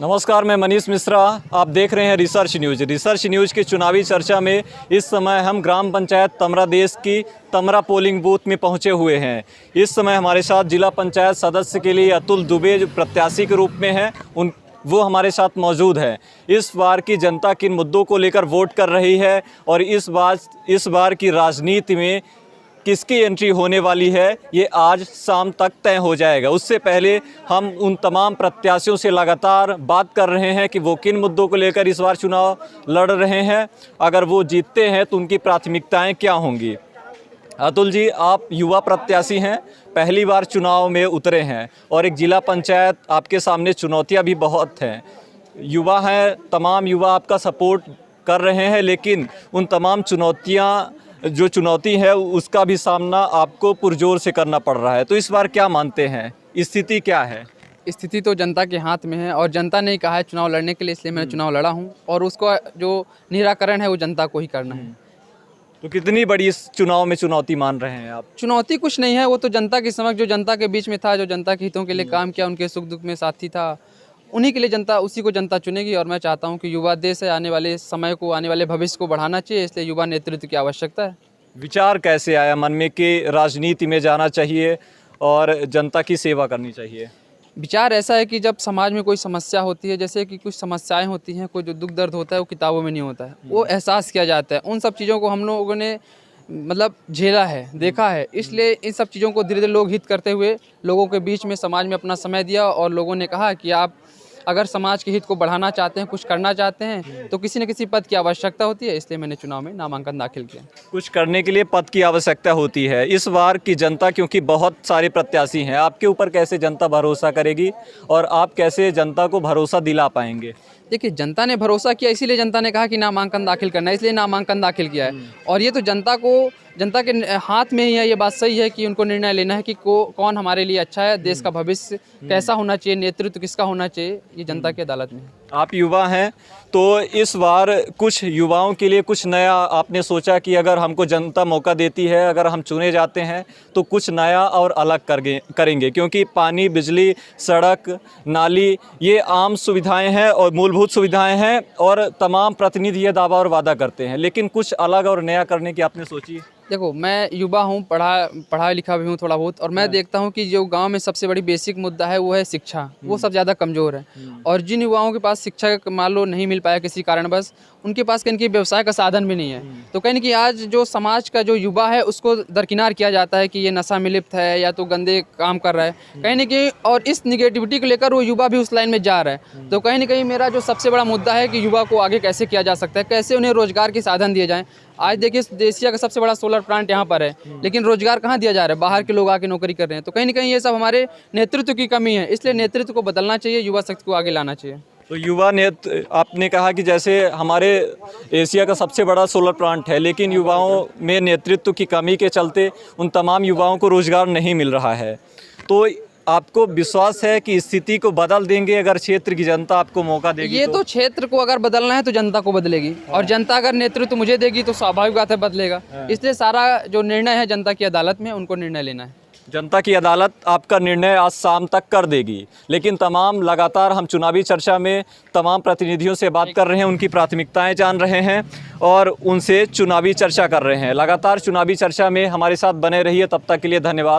नमस्कार, मैं मनीष मिश्रा। आप देख रहे हैं रिसर्च न्यूज़ की चुनावी चर्चा में इस समय हम ग्राम पंचायत तमरा देश की तमरा पोलिंग बूथ में पहुंचे हुए हैं। इस समय हमारे साथ जिला पंचायत सदस्य के लिए अतुल दुबे जो प्रत्याशी के रूप में हैं वो हमारे साथ मौजूद है। इस बार की जनता किन मुद्दों को लेकर वोट कर रही है और इस बार की राजनीति में किसकी एंट्री होने वाली है, ये आज शाम तक तय हो जाएगा। उससे पहले हम उन तमाम प्रत्याशियों से लगातार बात कर रहे हैं कि वो किन मुद्दों को लेकर इस बार चुनाव लड़ रहे हैं। अगर वो जीतते हैं तो उनकी प्राथमिकताएं क्या होंगी। अतुल जी, आप युवा प्रत्याशी हैं, पहली बार चुनाव में उतरे हैं और एक जिला पंचायत आपके सामने चुनौतियाँ भी बहुत हैं। युवा हैं, तमाम युवा आपका सपोर्ट कर रहे हैं, लेकिन उन तमाम जो चुनौती है उसका भी सामना आपको पुरजोर से करना पड़ रहा है। तो इस बार क्या मानते हैं, स्थिति क्या है? स्थिति तो जनता के हाथ में है और जनता ने कहा है चुनाव लड़ने के लिए, इसलिए मैंने चुनाव लड़ा हूं और उसको जो निराकरण है वो जनता को ही करना है। तो कितनी बड़ी इस चुनाव में चुनौती मान रहे हैं आप? चुनौती कुछ नहीं है, वो तो जनता के समक्ष जो जनता के बीच में था, जो जनता के हितों के लिए काम किया, उनके सुख दुख में साथी था, उन्हीं के लिए जनता, उसी को जनता चुनेगी। और मैं चाहता हूँ कि युवा देश है, आने वाले समय को, आने वाले भविष्य को बढ़ाना चाहिए, इसलिए युवा नेतृत्व की आवश्यकता है। विचार कैसे आया मन में कि राजनीति में जाना चाहिए और जनता की सेवा करनी चाहिए? विचार ऐसा है कि जब समाज में कोई समस्या होती है, जैसे कि कुछ समस्याएं होती हैं, कोई जो दुख दर्द होता है वो किताबों में नहीं होता है, वो एहसास किया जाता है। उन सब चीज़ों को हम लोगों ने मतलब झेला है, देखा है, इसलिए इन सब चीज़ों को धीरे धीरे लोग हित करते हुए लोगों के बीच में, समाज में अपना समय दिया और लोगों ने कहा कि आप अगर समाज के हित को बढ़ाना चाहते हैं, कुछ करना चाहते हैं, तो किसी न किसी पद की आवश्यकता होती है, इसलिए मैंने चुनाव में नामांकन दाखिल किया। कुछ करने के लिए पद की आवश्यकता होती है। इस बार की जनता, क्योंकि बहुत सारे प्रत्याशी हैं, आपके ऊपर कैसे जनता भरोसा करेगी और आप कैसे जनता को भरोसा दिला पाएंगे? देखिए, जनता ने भरोसा किया, इसीलिए जनता ने कहा कि नामांकन दाखिल करना है, इसलिए नामांकन दाखिल किया है। और ये तो जनता के हाथ में ही है, ये बात सही है कि उनको निर्णय लेना है कि कौन हमारे लिए अच्छा है, देश का भविष्य कैसा होना चाहिए, नेतृत्व किसका होना चाहिए, ये जनता की अदालत में है। आप युवा हैं, तो इस बार कुछ युवाओं के लिए कुछ नया आपने सोचा कि अगर हमको जनता मौका देती है, अगर हम चुने जाते हैं तो कुछ नया और अलग करेंगे, क्योंकि पानी, बिजली, सड़क, नाली, ये आम सुविधाएं हैं और मूलभूत सुविधाएं हैं और तमाम प्रतिनिधि ये दावा और वादा करते हैं, लेकिन कुछ अलग और नया करने की आपने सोची? देखो, मैं युवा हूँ, पढ़ा लिखा भी हूँ थोड़ा बहुत, और मैं देखता हूँ कि जो गांव में सबसे बड़ी बेसिक मुद्दा है वो है शिक्षा। वो सब ज़्यादा कमज़ोर है और जिन युवाओं के पास शिक्षा मान लो नहीं मिल पाया किसी कारणवश, उनके पास कहीं व्यवसाय का साधन भी नहीं है। तो कहीं कि आज जो समाज का जो युवा है उसको दरकिनार किया जाता है कि ये नशा में लिप्त है या तो गंदे काम कर रहा है कहीं न कहीं, और इस निगेटिविटी को लेकर वो युवा भी उस लाइन में जा रहा है। तो कहीं न कहीं मेरा जो सबसे बड़ा मुद्दा है कि युवा को आगे कैसे किया जा सकता है, कैसे उन्हें रोजगार के साधन दिए जाएँ। आज देखिए, एशिया का सबसे बड़ा सोलर प्लांट यहाँ पर है, लेकिन रोजगार कहाँ दिया जा रहा है? बाहर के लोग आके नौकरी कर रहे हैं। तो कहीं न कहीं ये सब हमारे नेतृत्व की कमी है, इसलिए नेतृत्व को बदलना चाहिए, युवा शक्ति को आगे लाना चाहिए। तो आपने कहा कि जैसे हमारे एशिया का सबसे बड़ा सोलर प्लांट है, लेकिन युवाओं में नेतृत्व की कमी के चलते उन तमाम युवाओं को रोजगार नहीं मिल रहा है। तो आपको विश्वास है कि स्थिति को बदल देंगे अगर क्षेत्र की जनता आपको मौका देगी? ये तो क्षेत्र को अगर बदलना है तो जनता को बदलेगी, और जनता अगर नेतृत्व मुझे देगी तो स्वाभाविक बात है बदलेगा। इसलिए सारा जो निर्णय है जनता की अदालत में, उनको निर्णय लेना है। जनता की अदालत आपका निर्णय आज शाम तक कर देगी, लेकिन लगातार हम चुनावी चर्चा में तमाम प्रतिनिधियों से बात कर रहे हैं, उनकी प्राथमिकताएं जान रहे हैं और उनसे चुनावी चर्चा कर रहे हैं। लगातार चुनावी चर्चा में हमारे साथ बने रहिए, तब तक के लिए धन्यवाद।